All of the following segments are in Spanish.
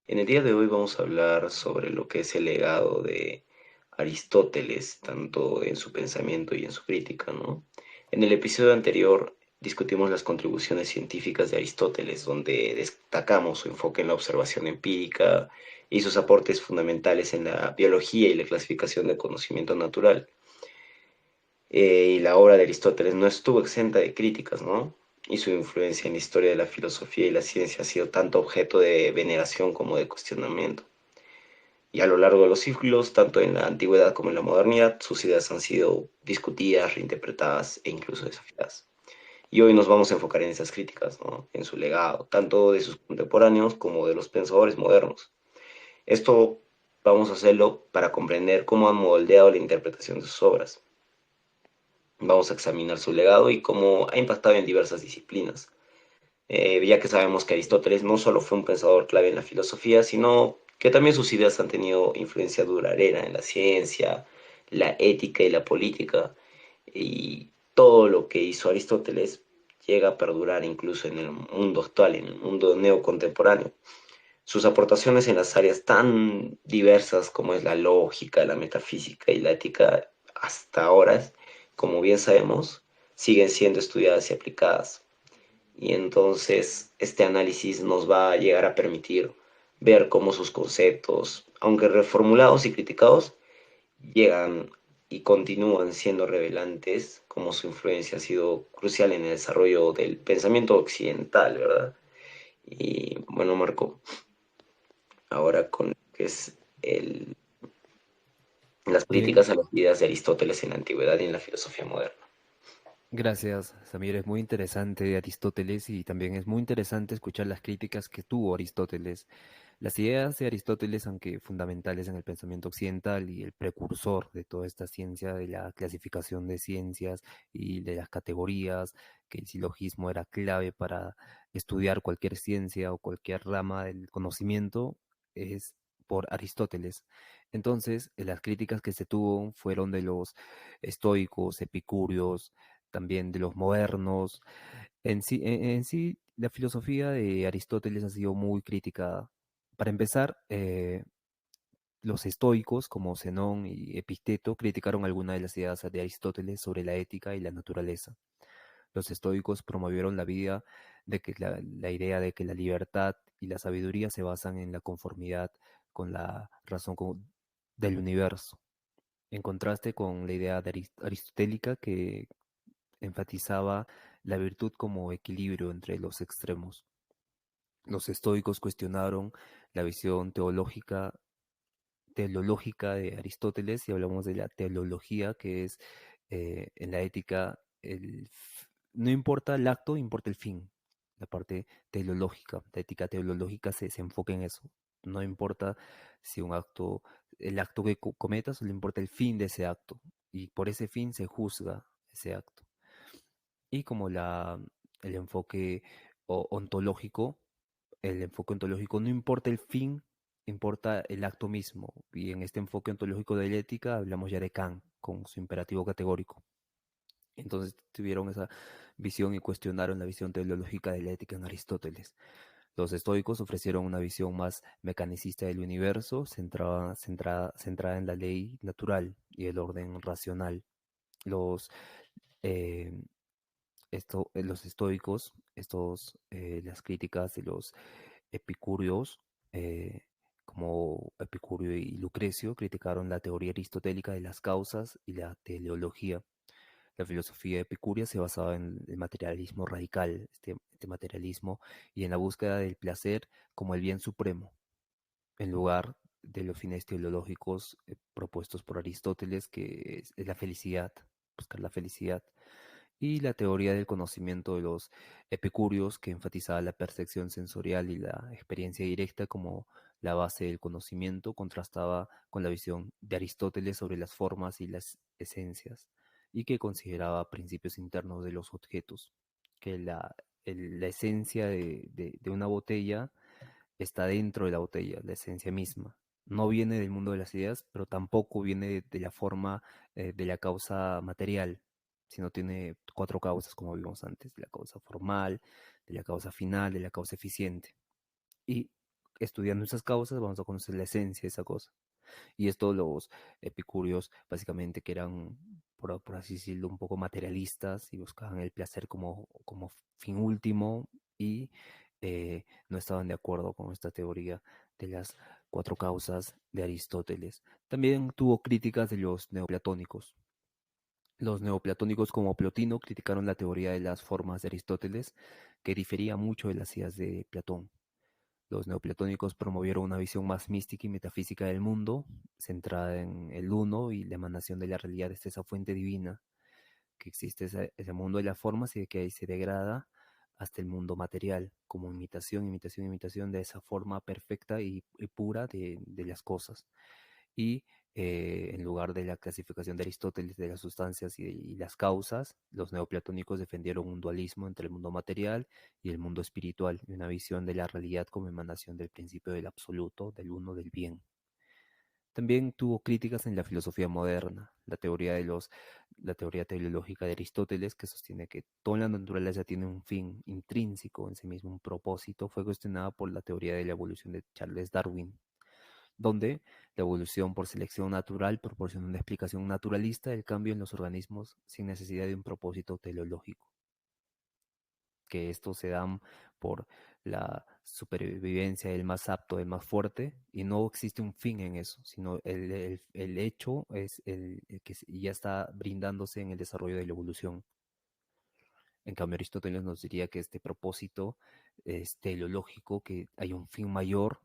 En el día de hoy vamos a hablar sobre lo que es el legado de Aristóteles, tanto en su pensamiento y en su crítica, ¿no? En el episodio anterior discutimos las contribuciones científicas de Aristóteles, donde destacamos su enfoque en la observación empírica y sus aportes fundamentales en la biología y la clasificación del conocimiento natural. Y la obra de Aristóteles no estuvo exenta de críticas, ¿no? Y su influencia en la historia de la filosofía y la ciencia ha sido tanto objeto de veneración como de cuestionamiento. Y a lo largo de los siglos, tanto en la antigüedad como en la modernidad, sus ideas han sido discutidas, reinterpretadas e incluso desafiadas. Y hoy nos vamos a enfocar en esas críticas, ¿no? En su legado, tanto de sus contemporáneos como de los pensadores modernos. Esto vamos a hacerlo para comprender cómo han moldeado la interpretación de sus obras. Vamos a examinar su legado y cómo ha impactado en diversas disciplinas, ya que sabemos que Aristóteles no solo fue un pensador clave en la filosofía, sino que también sus ideas han tenido influencia duradera en la ciencia, la ética y la política, y todo lo que hizo Aristóteles llega a perdurar incluso en el mundo actual, en el mundo neocontemporáneo. Sus aportaciones en las áreas tan diversas como es la lógica, la metafísica y la ética hasta ahora, como bien sabemos, siguen siendo estudiadas y aplicadas. Y entonces este análisis nos va a llegar a permitir ver cómo sus conceptos, aunque reformulados y criticados, llegan y continúan siendo revelantes, como su influencia ha sido crucial en el desarrollo del pensamiento occidental, ¿verdad? Y bueno, Marco, ahora con lo que es las Muy bien, críticas a las ideas de Aristóteles en la antigüedad y en la filosofía moderna. gracias, Samir. Es muy interesante Aristóteles y también es muy interesante escuchar las críticas que tuvo Aristóteles. Las ideas de Aristóteles, aunque fundamentales en el pensamiento occidental y el precursor de toda esta ciencia de la clasificación de ciencias y de las categorías, que el silogismo era clave para estudiar cualquier ciencia o cualquier rama del conocimiento, es por Aristóteles. Entonces, las críticas que se tuvo fueron de los estoicos, epicúreos, también de los modernos. En sí, la filosofía de Aristóteles ha sido muy criticada. Para empezar, los estoicos, como Zenón y Epicteto, criticaron algunas de las ideas de Aristóteles sobre la ética y la naturaleza. Los estoicos promovieron la vida de que la idea de que la libertad y la sabiduría se basan en la conformidad con la razón del universo, en contraste con la idea de aristotélica que enfatizaba la virtud como equilibrio entre los extremos. Los estoicos cuestionaron la visión teleológica de Aristóteles y hablamos de la teleología, que es en la ética, no importa el acto, importa el fin, la parte teleológica. La ética teleológica se enfoca en eso. No importa si un acto, el acto que cometas, solo importa el fin de ese acto. Y por ese fin se juzga ese acto. Y como el enfoque ontológico, el enfoque ontológico no importa el fin, importa el acto mismo. Y en este enfoque ontológico de la ética hablamos ya de Kant, con su imperativo categórico. Entonces tuvieron esa visión y cuestionaron la visión teleológica de la ética en Aristóteles. Los estoicos ofrecieron una visión más mecanicista del universo, centrada en la ley natural y el orden racional. Los eh, los estoicos, las críticas de los epicúreos, eh, como Epicurio y Lucrecio, criticaron la teoría aristotélica de las causas y la teleología. La filosofía epicúrea se basaba en el materialismo radical, este materialismo, y en la búsqueda del placer como el bien supremo, en lugar de los fines teleológicos propuestos por Aristóteles, que es la felicidad, buscar la felicidad, y la teoría del conocimiento de los epicúreos, que enfatizaba la percepción sensorial y la experiencia directa como la base del conocimiento, contrastaba con la visión de Aristóteles sobre las formas y las esencias, y que consideraba principios internos de los objetos, que la esencia de una botella está dentro de la botella, la esencia misma. No viene del mundo de las ideas, pero tampoco viene de la forma de la causa material, sino tiene cuatro causas, como vimos antes, de la causa formal, de la causa final, de la causa eficiente. Y estudiando esas causas vamos a conocer la esencia de esa cosa. Y esto los epicúreos, básicamente, que eran, por así decirlo, un poco materialistas y buscaban el placer como fin último y no estaban de acuerdo con esta teoría de las cuatro causas de Aristóteles. También tuvo críticas de los neoplatónicos. Los neoplatónicos como Plotino criticaron la teoría de las formas de Aristóteles, que difería mucho de las ideas de Platón. Los neoplatónicos promovieron una visión más mística y metafísica del mundo, centrada en el uno y la emanación de la realidad desde esa fuente divina que existe, ese mundo de las formas y de que ahí se degrada hasta el mundo material, como imitación, imitación, imitación de esa forma perfecta y pura de las cosas. Y en lugar de la clasificación de Aristóteles de las sustancias y las causas, los neoplatónicos defendieron un dualismo entre el mundo material y el mundo espiritual, y una visión de la realidad como emanación del principio del absoluto, del uno, del bien. También tuvo críticas en la filosofía moderna, la teoría teleológica de Aristóteles, que sostiene que toda la naturaleza tiene un fin intrínseco en sí mismo, un propósito, fue cuestionada por la teoría de la evolución de Charles Darwin, donde la evolución por selección natural proporciona una explicación naturalista del cambio en los organismos sin necesidad de un propósito teleológico, que estos se dan por la supervivencia del más apto, del más fuerte, y no existe un fin en eso, sino el hecho es el que ya está brindándose en el desarrollo de la evolución. En cambio, Aristóteles nos diría que este propósito es teleológico, que hay un fin mayor,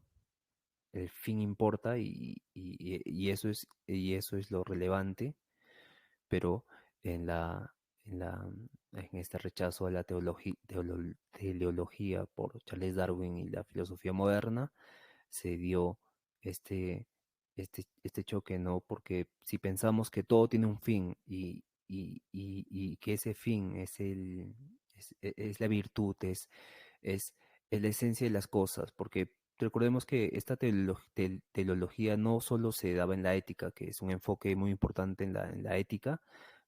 el fin importa y eso es lo relevante, pero en la, en este rechazo a la teleología por Charles Darwin y la filosofía moderna, se dio este, este choque, ¿no? Porque si pensamos que todo tiene un fin y que ese fin es la virtud, es, es la esencia de las cosas, porque recordemos que esta teleología no solo se daba en la ética, que es un enfoque muy importante en la ética,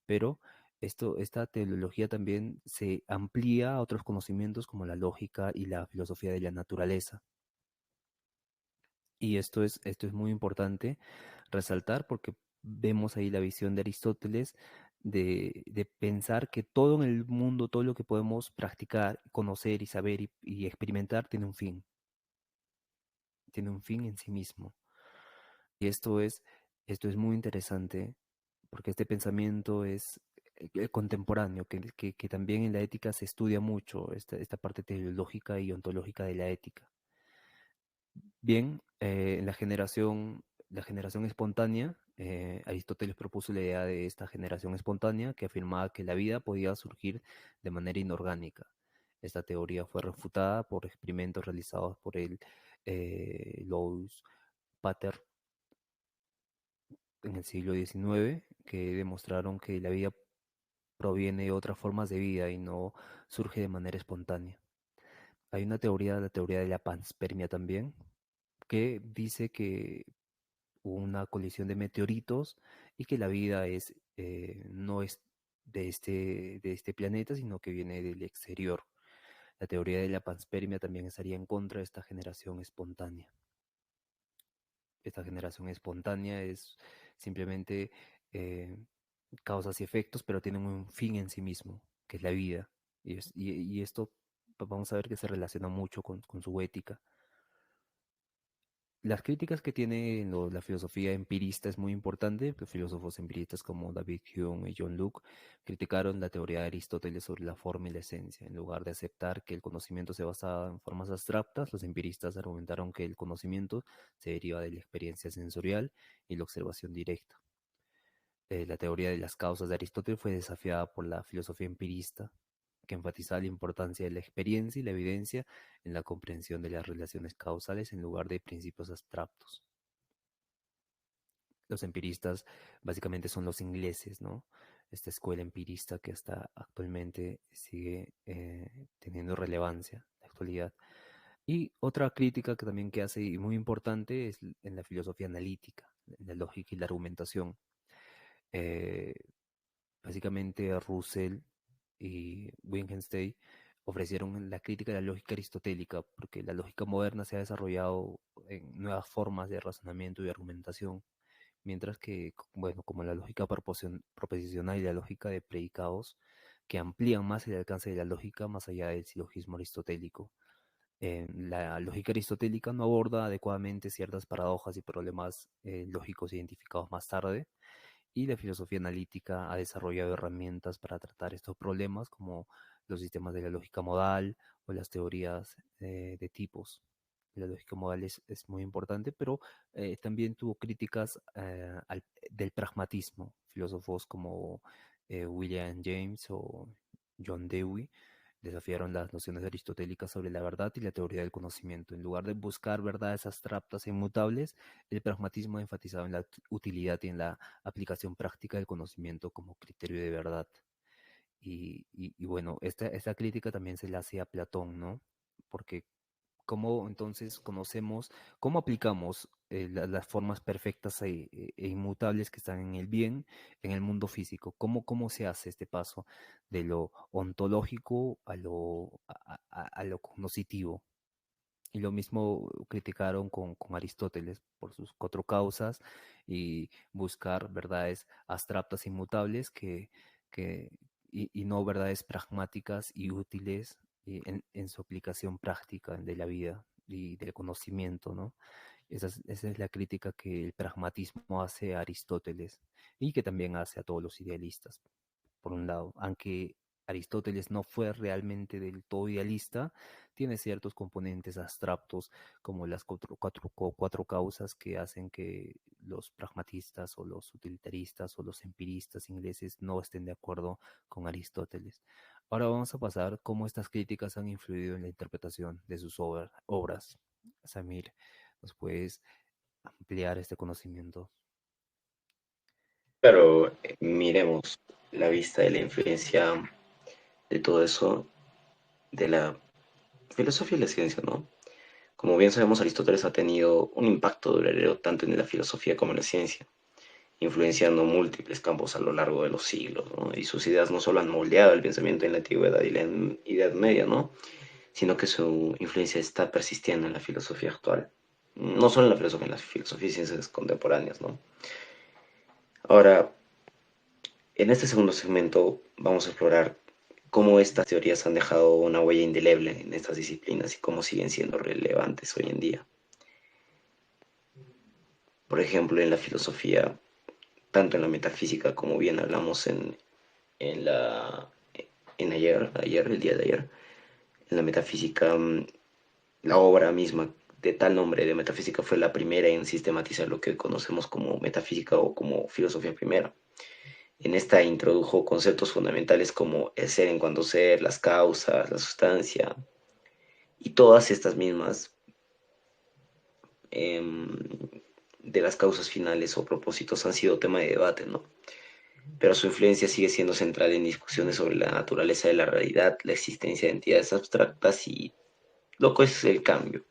pero esta teleología también se amplía a otros conocimientos como la lógica y la filosofía de la naturaleza. Y esto es muy importante resaltar porque vemos ahí la visión de Aristóteles de pensar que todo en el mundo, todo lo que podemos practicar, conocer y saber y experimentar tiene un fin en sí mismo. Y esto es muy interesante porque este pensamiento es contemporáneo, que también en la ética se estudia mucho esta parte teleológica y ontológica de la ética. Bien, la generación espontánea, Aristóteles propuso la idea de esta generación espontánea que afirmaba que la vida podía surgir de manera inorgánica. Esta teoría fue refutada por experimentos realizados por el Louis Pater en el siglo XIX, que demostraron que la vida proviene de otras formas de vida y no surge de manera espontánea. Hay una teoría, la teoría de la panspermia también, que dice que hubo una colisión de meteoritos y que la vida no es de este planeta, sino que viene del exterior. La teoría de la panspermia también estaría en contra de esta generación espontánea. Esta generación espontánea es simplemente eh, causas y efectos, pero tienen un fin en sí mismo, que es la vida. Y esto vamos a ver que se relaciona mucho con su ética. Las críticas que tiene la filosofía empirista es muy importante. Los filósofos empiristas como David Hume y John Locke criticaron la teoría de Aristóteles sobre la forma y la esencia. En lugar de aceptar que el conocimiento se basaba en formas abstractas, los empiristas argumentaron que el conocimiento se deriva de la experiencia sensorial y la observación directa. La teoría de las causas de Aristóteles fue desafiada por la filosofía empirista, que enfatizaba la importancia de la experiencia y la evidencia en la comprensión de las relaciones causales en lugar de principios abstractos. Los empiristas básicamente son los ingleses, ¿no? Esta escuela empirista que hasta actualmente sigue teniendo relevancia en la actualidad. Y otra crítica que también que hace y muy importante es en la filosofía analítica, en la lógica y la argumentación. Eh, Básicamente Russell y Wittgenstein ofrecieron la crítica de la lógica aristotélica, porque la lógica moderna se ha desarrollado en nuevas formas de razonamiento y argumentación, mientras que, bueno, como la lógica proposicional y la lógica de predicados, que amplían más el alcance de la lógica más allá del silogismo aristotélico. La lógica aristotélica no aborda adecuadamente ciertas paradojas y problemas lógicos identificados más tarde, y la filosofía analítica ha desarrollado herramientas para tratar estos problemas, como los sistemas de la lógica modal o las teorías de tipos. La lógica modal es muy importante, pero también tuvo críticas del pragmatismo. Filósofos como William James o John Dewey desafiaron las nociones aristotélicas sobre la verdad y la teoría del conocimiento. En lugar de buscar verdades abstractas e inmutables, el pragmatismo ha enfatizado en la utilidad y en la aplicación práctica del conocimiento como criterio de verdad. Y bueno, esta crítica también se la hacía a Platón, ¿no? Porque cómo entonces conocemos, cómo aplicamos las formas perfectas e inmutables que están en el bien, en el mundo físico, cómo se hace este paso de lo ontológico a lo cognoscitivo. Y lo mismo criticaron con Aristóteles por sus cuatro causas y buscar verdades abstractas, inmutables, que, y no verdades pragmáticas y útiles en su aplicación práctica de la vida y del conocimiento, ¿no? Esa es la crítica que el pragmatismo hace a Aristóteles y que también hace a todos los idealistas, por un lado. Aunque Aristóteles no fue realmente del todo idealista, tiene ciertos componentes abstractos como las cuatro causas que hacen que los pragmatistas o los utilitaristas o los empiristas ingleses no estén de acuerdo con Aristóteles. Ahora vamos a pasar cómo estas críticas han influido en la interpretación de sus obras. Samir, ¿nos puedes ampliar este conocimiento? Pero miremos la vista de la influencia de todo eso, de la filosofía y la ciencia, ¿no? Como bien sabemos, Aristóteles ha tenido un impacto duradero tanto en la filosofía como en la ciencia, influenciando múltiples campos a lo largo de los siglos, ¿no? Y sus ideas no solo han moldeado el pensamiento en la antigüedad y la Edad Media, ¿no? Sino que su influencia está persistiendo en la filosofía actual. No solo en la filosofía y ciencias contemporáneas, ¿no? Ahora, en este segundo segmento vamos a explorar cómo estas teorías han dejado una huella indeleble en estas disciplinas y cómo siguen siendo relevantes hoy en día. Por ejemplo, en la filosofía, tanto en la metafísica como bien hablamos en la el día de ayer, en la metafísica, la obra misma de tal nombre de metafísica fue la primera en sistematizar lo que conocemos como metafísica o como filosofía primera. En esta introdujo conceptos fundamentales como el ser en cuanto ser, las causas, la sustancia, y todas estas mismas eh, de las causas finales o propósitos han sido tema de debate, ¿no? Pero su influencia sigue siendo central en discusiones sobre la naturaleza de la realidad, la existencia de entidades abstractas y lo que es el cambio.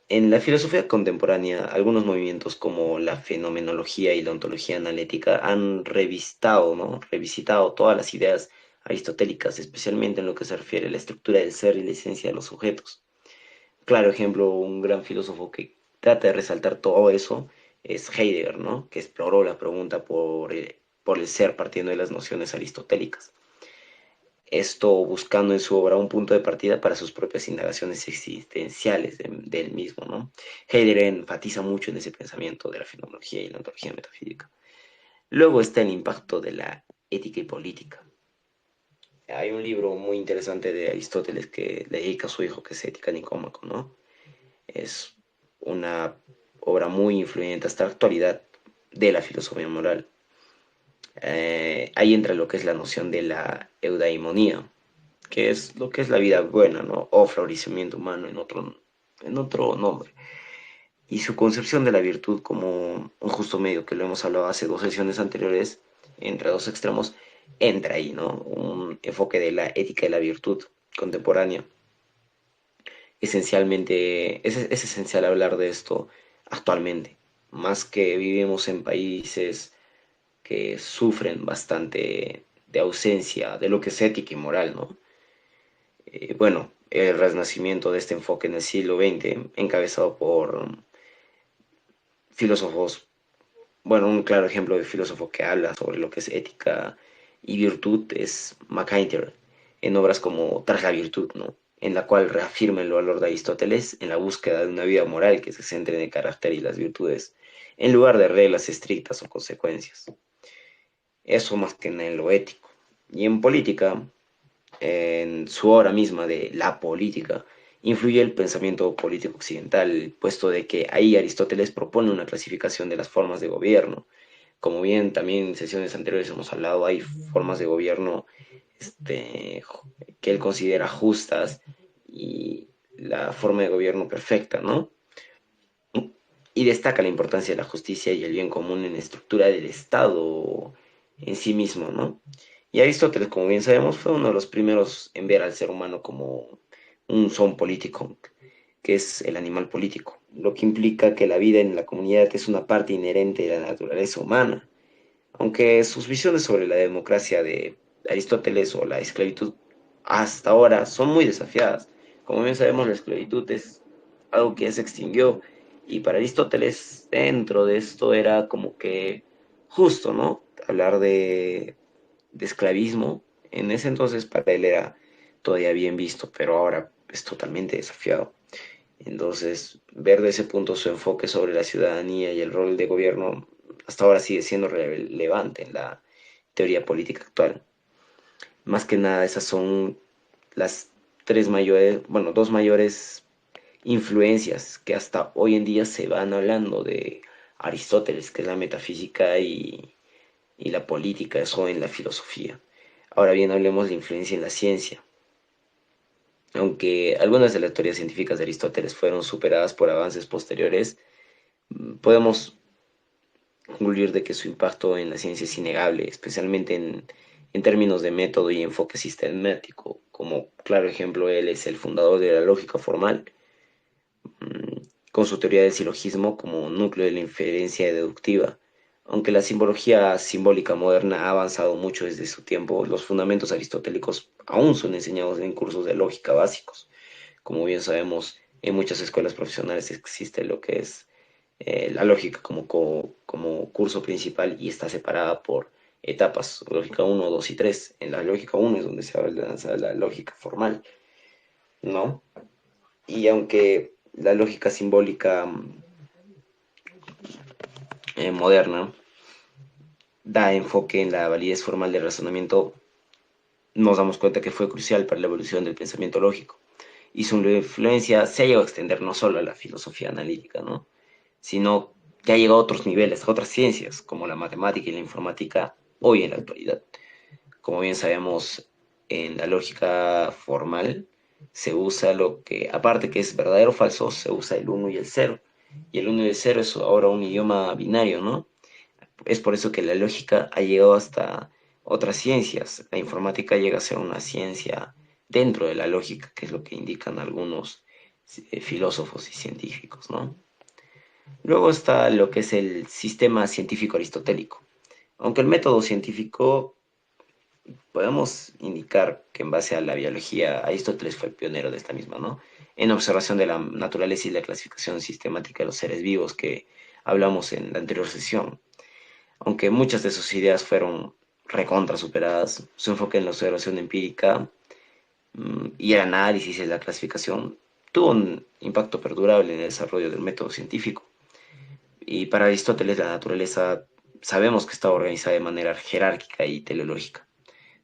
En la filosofía contemporánea, algunos movimientos como la fenomenología y la ontología analítica han ¿no? Revisitado todas las ideas aristotélicas, especialmente en lo que se refiere a la estructura del ser y la esencia de los sujetos. Claro ejemplo, un gran filósofo que trata de resaltar todo eso es Heidegger, ¿no? Que exploró la pregunta por el ser partiendo de las nociones aristotélicas. Esto buscando en su obra un punto de partida para sus propias indagaciones existenciales del mismo, ¿no? Heidegger enfatiza mucho en ese pensamiento de la fenomenología y la ontología metafísica. Luego está el impacto de la ética y política. Hay un libro muy interesante de Aristóteles que le dedica a su hijo, que es Ética Nicómaco, ¿no? Es una obra muy influyente hasta la actualidad de la filosofía moral. Ahí entra lo que es la noción de la eudaimonía, que es lo que es la vida buena, ¿no? O florecimiento humano en otro nombre. Y su concepción de la virtud como un justo medio, que lo hemos hablado hace dos sesiones anteriores, entre dos extremos, entra ahí, ¿no? Un enfoque de la ética y la virtud contemporánea. Esencialmente, es esencial hablar de esto actualmente, más que vivimos en países que sufren bastante de ausencia de lo que es ética y moral, ¿no? Bueno, el renacimiento de este enfoque en el siglo XX, encabezado por filósofos, bueno, un claro ejemplo de filósofo que habla sobre lo que es ética y virtud es MacIntyre, en obras como Tras la virtud, ¿no? En la cual reafirma el valor de Aristóteles en la búsqueda de una vida moral que se centre en el carácter y las virtudes, en lugar de reglas estrictas o consecuencias. Eso más que en lo ético. Y en política, en su obra misma de La política, influye el pensamiento político occidental, puesto de que ahí Aristóteles propone una clasificación de las formas de gobierno. Como bien también en sesiones anteriores hemos hablado, hay formas de gobierno que él considera justas y la forma de gobierno perfecta, ¿no? Y destaca la importancia de la justicia y el bien común en la estructura del Estado en sí mismo, ¿no? Y Aristóteles, como bien sabemos, fue uno de los primeros en ver al ser humano como un son político, que es el animal político, lo que implica que la vida en la comunidad es una parte inherente de la naturaleza humana, aunque sus visiones sobre la democracia de Aristóteles o la esclavitud hasta ahora son muy desafiadas. Como bien sabemos, la esclavitud es algo que ya se extinguió y para Aristóteles dentro de esto era como que justo, ¿no? Hablar de esclavismo en ese entonces para él era todavía bien visto, pero ahora es totalmente desafiado. Entonces, ver de ese punto su enfoque sobre la ciudadanía y el rol de gobierno hasta ahora sigue siendo relevante en la teoría política actual. Más que nada, esas son las tres mayores, bueno, dos mayores influencias que hasta hoy en día se van hablando de Aristóteles, que es la metafísica y la política, eso en la filosofía. Ahora bien, hablemos de la influencia en la ciencia. Aunque algunas de las teorías científicas de Aristóteles fueron superadas por avances posteriores, podemos concluir de que su impacto en la ciencia es innegable, especialmente en términos de método y enfoque sistemático. Como claro ejemplo, él es el fundador de la lógica formal, mm, con su teoría del silogismo como núcleo de la inferencia deductiva. Aunque la simbología simbólica moderna ha avanzado mucho desde su tiempo, los fundamentos aristotélicos aún son enseñados en cursos de lógica básicos. Como bien sabemos, en muchas escuelas profesionales existe lo que es la lógica como curso principal y está separada por etapas, lógica uno 2 y 3. En la lógica uno es donde se avanza la lógica formal, ¿no? Y aunque la lógica simbólica moderna da enfoque en la validez formal del razonamiento, nos damos cuenta que fue crucial para la evolución del pensamiento lógico. Y su influencia se ha llegado a extender no solo a la filosofía analítica, ¿no? Sino que ha llegado a otros niveles, a otras ciencias, como la matemática y la informática, hoy en la actualidad. Como bien sabemos, en la lógica formal se usa lo que, aparte que es verdadero o falso, se usa el uno y el cero. Y el uno y el cero es ahora un idioma binario, ¿no? Es por eso que la lógica ha llegado hasta otras ciencias. La informática llega a ser una ciencia dentro de la lógica, que es lo que indican algunos filósofos y científicos, ¿no? Luego está lo que es el sistema científico aristotélico. Aunque el método científico podemos indicar que en base a la biología, Aristóteles fue el pionero de esta misma, ¿no? En observación de la naturaleza y la clasificación sistemática de los seres vivos que hablamos en la anterior sesión. Aunque muchas de sus ideas fueron recontra superadas, su enfoque en la observación empírica y el análisis y la clasificación tuvo un impacto perdurable en el desarrollo del método científico. Y para Aristóteles la naturaleza sabemos que está organizada de manera jerárquica y teleológica,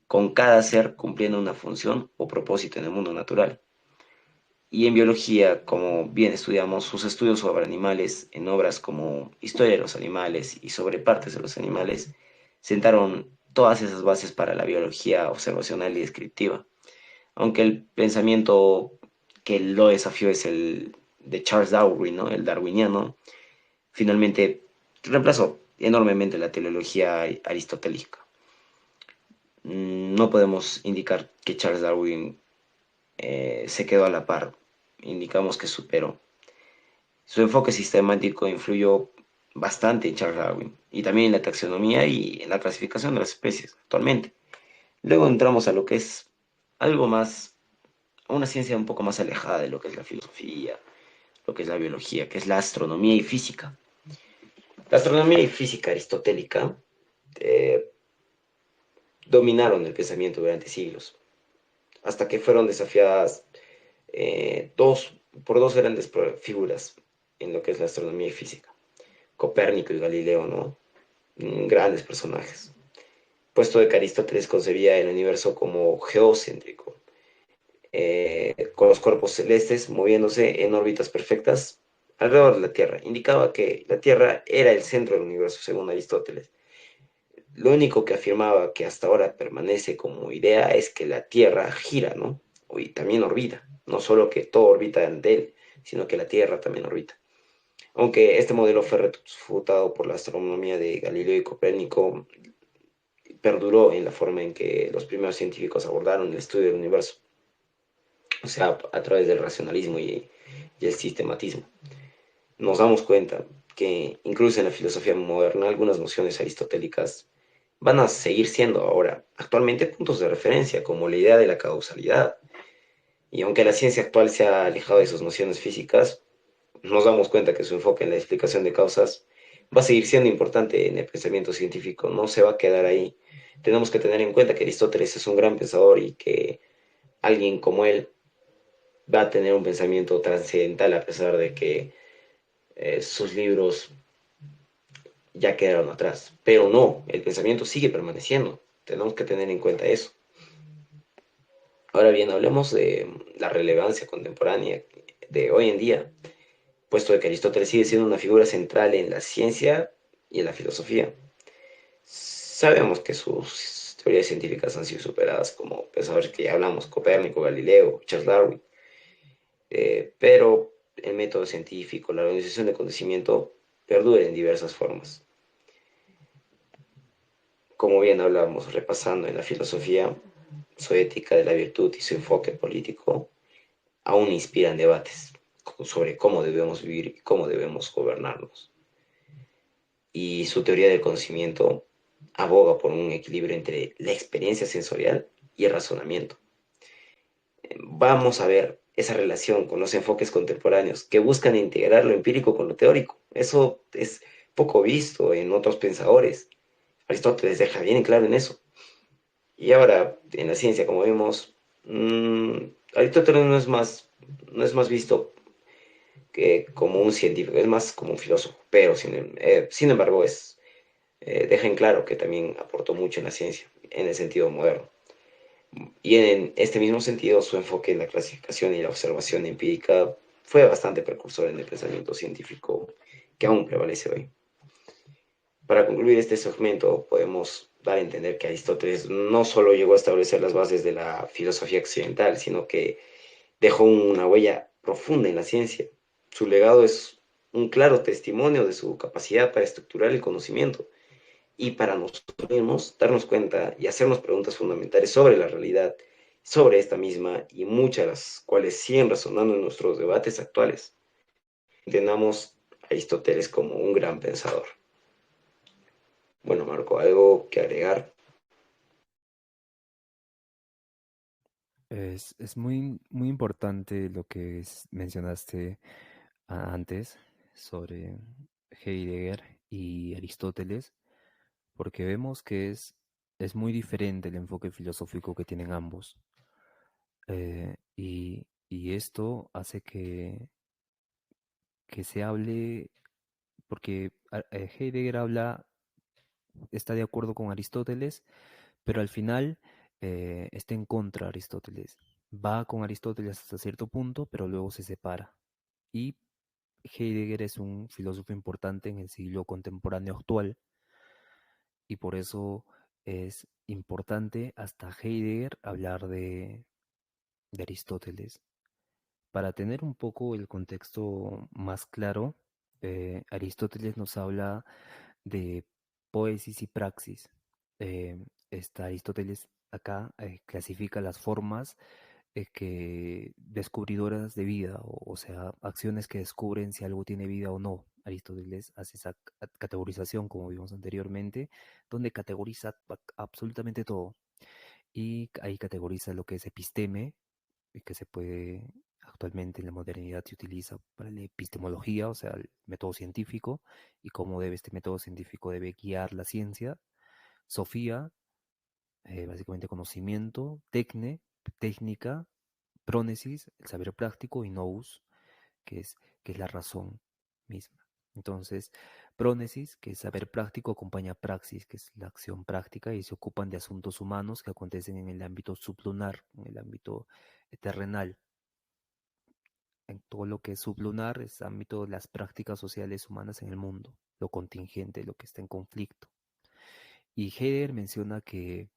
con cada ser cumpliendo una función o propósito en el mundo natural. Y en biología, como bien estudiamos, sus estudios sobre animales en obras como Historia de los animales y sobre partes de los animales sentaron todas esas bases para la biología observacional y descriptiva. Aunque el pensamiento que lo desafió es el de Charles Darwin, ¿no? El darwiniano, finalmente reemplazó enormemente la teleología aristotélica. No podemos indicar que Charles Darwin se quedó a la par, indicamos que superó. Su enfoque sistemático influyó bastante en Charles Darwin y también en la taxonomía y en la clasificación de las especies actualmente. Luego entramos a lo que es algo más a una ciencia un poco más alejada de lo que es la filosofía, lo que es la biología, que es la astronomía y física. La astronomía y física aristotélica eh, dominaron el pensamiento durante siglos, hasta que fueron desafiadas por dos grandes figuras en lo que es la astronomía y física, Copérnico y Galileo, ¿no? Grandes personajes. Puesto de que Aristóteles concebía el universo como geocéntrico, con los cuerpos celestes moviéndose en órbitas perfectas alrededor de la Tierra. Indicaba que la Tierra era el centro del universo, según Aristóteles. Lo único que afirmaba que hasta ahora permanece como idea es que la Tierra gira, ¿no? Y también orbita. No solo que todo orbita ante él, sino que la Tierra también orbita. Aunque este modelo fue refutado por la astronomía de Galileo y Copérnico, perduró en la forma en que los primeros científicos abordaron el estudio del universo, o sea, a través del racionalismo y el sistematismo. Nos damos cuenta que incluso en la filosofía moderna algunas nociones aristotélicas van a seguir siendo ahora actualmente puntos de referencia, como la idea de la causalidad. Y aunque la ciencia actual se ha alejado de sus nociones físicas, nos damos cuenta que su enfoque en la explicación de causas va a seguir siendo importante en el pensamiento científico, no se va a quedar ahí. Tenemos que tener en cuenta que Aristóteles es un gran pensador y que alguien como él va a tener un pensamiento trascendental a pesar de que sus libros ya quedaron atrás. Pero no, el pensamiento sigue permaneciendo. Tenemos que tener en cuenta eso. Ahora bien, hablemos de la relevancia contemporánea de hoy en día, puesto de que Aristóteles sigue siendo una figura central en la ciencia y en la filosofía. Sabemos que sus teorías científicas han sido superadas como pensadores que ya hablamos, Copérnico, Galileo, Charles Darwin, pero el método científico, la organización de conocimiento, perdura en diversas formas. Como bien hablamos, repasando en la filosofía, su ética de la virtud y su enfoque político aún inspiran debates sobre cómo debemos vivir y cómo debemos gobernarnos. Y su teoría del conocimiento aboga por un equilibrio entre la experiencia sensorial y el razonamiento. Vamos a ver esa relación con los enfoques contemporáneos que buscan integrar lo empírico con lo teórico. Eso es poco visto en otros pensadores. Aristóteles deja bien claro en eso. Y ahora, en la ciencia, como vemos, Aristóteles no es más visto que como un científico, es más como un filósofo, pero sin embargo deja en claro que también aportó mucho en la ciencia, en el sentido moderno. Y en este mismo sentido, su enfoque en la clasificación y la observación empírica fue bastante precursor en el pensamiento científico que aún prevalece hoy. Para concluir este segmento, podemos dar a entender que Aristóteles no solo llegó a establecer las bases de la filosofía occidental, sino que dejó una huella profunda en la ciencia. Su legado es un claro testimonio de su capacidad para estructurar el conocimiento y para nosotros mismos darnos cuenta y hacernos preguntas fundamentales sobre la realidad, sobre esta misma y muchas de las cuales siguen resonando en nuestros debates actuales. Entendamos a Aristóteles como un gran pensador. Bueno, Marco, ¿algo que agregar? Es muy, muy importante lo que mencionaste antes sobre Heidegger y Aristóteles, porque vemos que es muy diferente el enfoque filosófico que tienen ambos. Y esto hace que se hable, porque Heidegger está de acuerdo con Aristóteles, pero al final está en contra de Aristóteles. Va con Aristóteles hasta cierto punto, pero luego se separa. Y Heidegger es un filósofo importante en el siglo contemporáneo actual, y por eso es importante hasta Heidegger hablar de Aristóteles. Para tener un poco el contexto más claro, Aristóteles nos habla de poesis y praxis. Aristóteles acá clasifica las formas que descubridoras de vida, o sea, acciones que descubren si algo tiene vida o no. Aristóteles hace esa categorización, como vimos anteriormente, donde categoriza absolutamente todo. Y ahí categoriza lo que es episteme, y que se puede actualmente en la modernidad se utiliza para la epistemología, o sea, el método científico, y cómo debe este método científico debe guiar la ciencia. Sofía, básicamente conocimiento, técnica, prónesis, el saber práctico, y nous, que es, que es la razón misma. Entonces, prónesis, que es saber práctico, acompaña praxis, que es la acción práctica, y se ocupan de asuntos humanos que acontecen en el ámbito sublunar, en el ámbito terrenal. En todo lo que es sublunar es ámbito de las prácticas sociales humanas en el mundo, lo contingente, lo que está en conflicto. Y Heidegger menciona que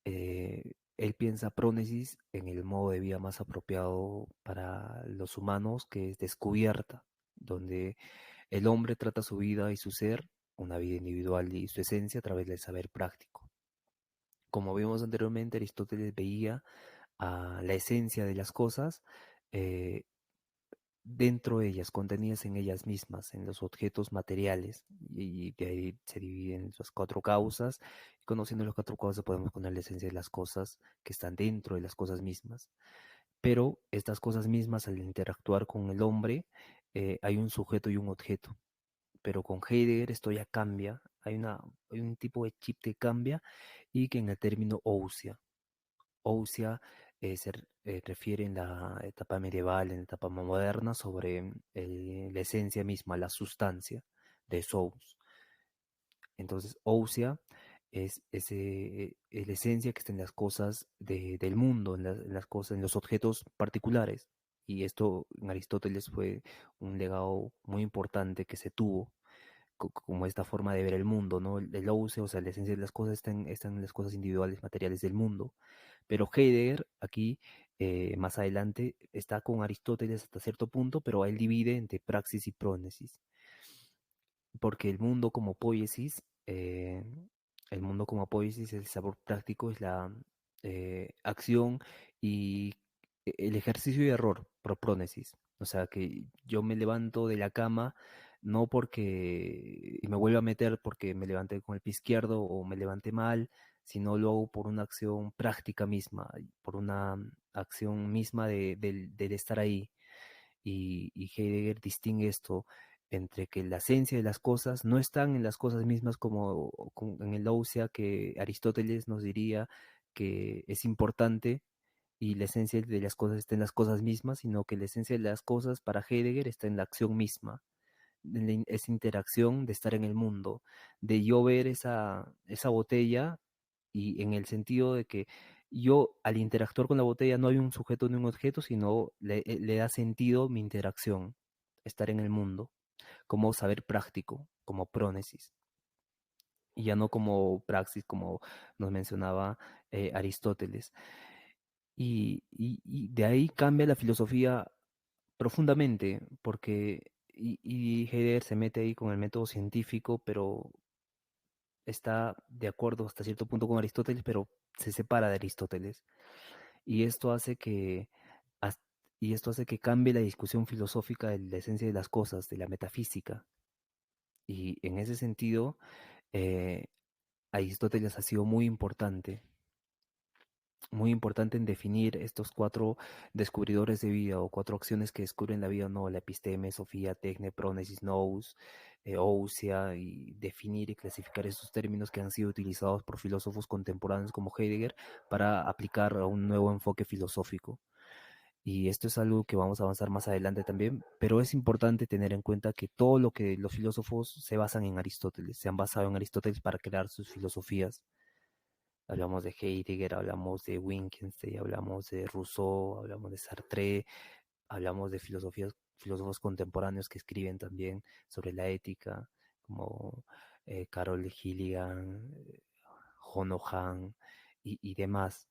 él piensa prónesis en el modo de vida más apropiado para los humanos, que es descubierta, donde el hombre trata su vida y su ser, una vida individual y su esencia a través del saber práctico. Como vimos anteriormente, Aristóteles veía a la esencia de las cosas eh, dentro de ellas, contenidas en ellas mismas, en los objetos materiales, y de ahí se dividen las cuatro causas. Y conociendo las cuatro causas podemos conocer la esencia de las cosas que están dentro de las cosas mismas. Pero estas cosas mismas, al interactuar con el hombre, hay un sujeto y un objeto. Pero con Heidegger esto ya cambia, hay un tipo de chip que cambia, y que en el término ousia. Ousia refiere en la etapa medieval, en la etapa moderna, sobre la esencia misma, la sustancia de Sous. Entonces, ousia es la esencia que está en las cosas del mundo, en las cosas, en los objetos particulares. Y esto en Aristóteles fue un legado muy importante que se tuvo como esta forma de ver el mundo, ¿no? El ousia, o sea, la esencia de las cosas están en las cosas individuales, materiales del mundo. Pero Heidegger, aquí, más adelante, está con Aristóteles hasta cierto punto, pero él divide entre praxis y prónesis, porque el mundo como poiesis, el sabor práctico es la acción y el ejercicio y error, prónesis. O sea, que yo me levanto de la cama no porque y me vuelvo a meter porque me levanté con el pie izquierdo o me levanté mal, sino lo hago por una acción práctica misma, por una acción misma del estar ahí. Y Heidegger distingue esto entre que la esencia de las cosas no están en las cosas mismas como en el ousia, que Aristóteles nos diría que es importante, y la esencia de las cosas está en las cosas mismas, sino que la esencia de las cosas para Heidegger está en la acción misma, en esa interacción de estar en el mundo, de yo ver esa botella, y en el sentido de que yo al interactuar con la botella no hay un sujeto ni un objeto, sino le da sentido mi interacción, estar en el mundo, como saber práctico, como prónesis, y ya no como praxis, como nos mencionaba Aristóteles. Y de ahí cambia la filosofía profundamente, porque y Heidegger se mete ahí con el método científico, pero está de acuerdo hasta cierto punto con Aristóteles, pero se separa de Aristóteles. Y esto hace que, has- y esto hace que cambie la discusión filosófica de la esencia de las cosas, de la metafísica. Y en ese sentido, eh, Aristóteles ha sido muy importante en definir estos cuatro descubridores de vida, o cuatro acciones que descubren la vida, no, la episteme, Sofía, tecne, prónesis, nous, ousia, y definir y clasificar estos términos que han sido utilizados por filósofos contemporáneos como Heidegger para aplicar a un nuevo enfoque filosófico. Y esto es algo que vamos a avanzar más adelante también, pero es importante tener en cuenta que todo lo que los filósofos se basan en Aristóteles, se han basado en Aristóteles para crear sus filosofías. Hablamos de Heidegger, hablamos de Wittgenstein, hablamos de Rousseau, hablamos de Sartre, hablamos de filósofos contemporáneos que escriben también sobre la ética, como Carol Gilligan, Jono Han y demás,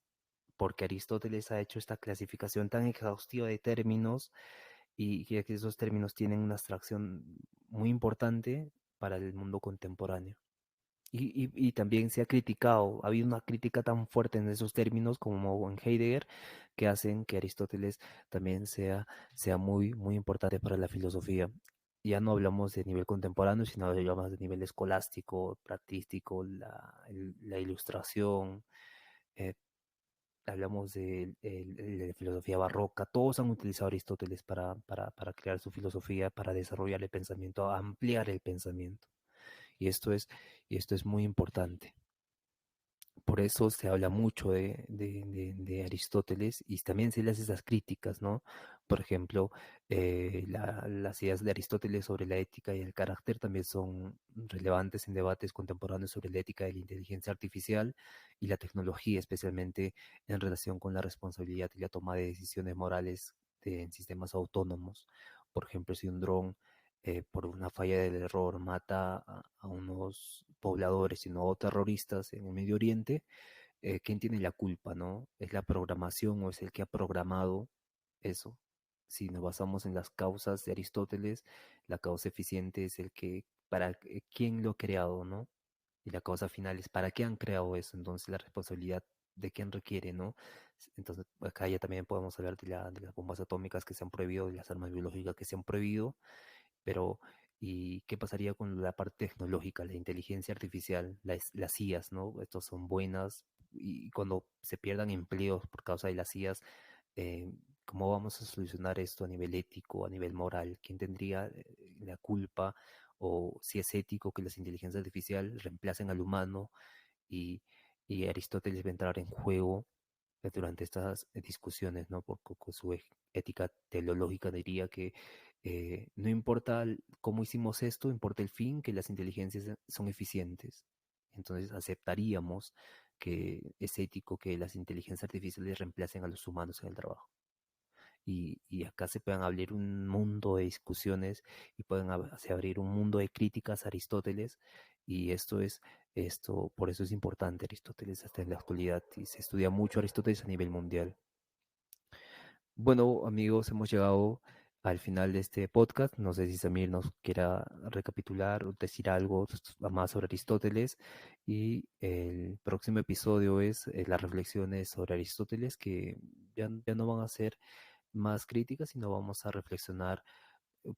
porque Aristóteles ha hecho esta clasificación tan exhaustiva de términos, y que esos términos tienen una abstracción muy importante para el mundo contemporáneo. Y también se ha criticado, ha habido una crítica tan fuerte en esos términos como en Heidegger, que hacen que Aristóteles también sea muy importante para la filosofía. Ya no hablamos de nivel contemporáneo, sino hablamos de nivel escolástico, practístico, la ilustración, eh, hablamos de la filosofía barroca, todos han utilizado a Aristóteles para crear su filosofía, para desarrollar el pensamiento, ampliar el pensamiento. Y esto es, y esto es muy importante. Por eso se habla mucho de Aristóteles y también se le hace esas críticas, ¿no? Por ejemplo, las ideas de Aristóteles sobre la ética y el carácter también son relevantes en debates contemporáneos sobre la ética de la inteligencia artificial y la tecnología, especialmente en relación con la responsabilidad y la toma de decisiones morales en sistemas autónomos. Por ejemplo, si un dron por una falla del error mata a unos pobladores, sino a terroristas en el Medio Oriente, ¿quién tiene la culpa, no? ¿Es la programación o es el que ha programado eso? Si nos basamos en las causas de Aristóteles, la causa eficiente es el que, para quién lo ha creado, ¿no? Y la causa final es para qué han creado eso. Entonces la responsabilidad de quién requiere, ¿no? Entonces acá ya también podemos hablar de las bombas atómicas que se han prohibido, de las armas biológicas que se han prohibido, pero ¿y qué pasaría con la parte tecnológica, la inteligencia artificial, las IAs, ¿no? Estos son buenas y cuando se pierdan empleos por causa de las IAs, eh, ¿cómo vamos a solucionar esto a nivel ético, a nivel moral? ¿Quién tendría la culpa o si es ético que las inteligencias artificiales reemplacen al humano y, y Aristóteles va a entrar en juego durante estas discusiones, ¿no? Con su ética teleológica diría que no importa cómo hicimos esto, importa el fin, que las inteligencias son eficientes. Entonces aceptaríamos que es ético que las inteligencias artificiales reemplacen a los humanos en el trabajo. Y acá se pueden abrir un mundo de discusiones y pueden se abrir un mundo de críticas a Aristóteles y por eso es importante Aristóteles hasta en la actualidad y se estudia mucho Aristóteles a nivel mundial. Bueno, amigos, hemos llegado al final de este podcast. No sé si Samir nos quiera recapitular o decir algo más sobre Aristóteles. Y el próximo episodio es las reflexiones sobre Aristóteles, que ya no van a ser más críticas, sino vamos a reflexionar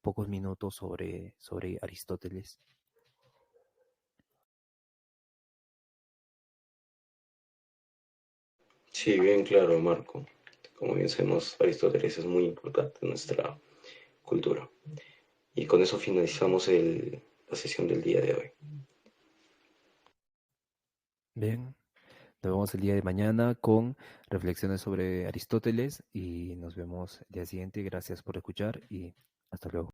pocos minutos sobre Aristóteles. Sí, bien claro, Marco. Como bien sabemos, Aristóteles es muy importante en nuestra cultura. Y con eso finalizamos la sesión del día de hoy. Bien, nos vemos el día de mañana con reflexiones sobre Aristóteles y nos vemos el día siguiente. Gracias por escuchar y hasta luego.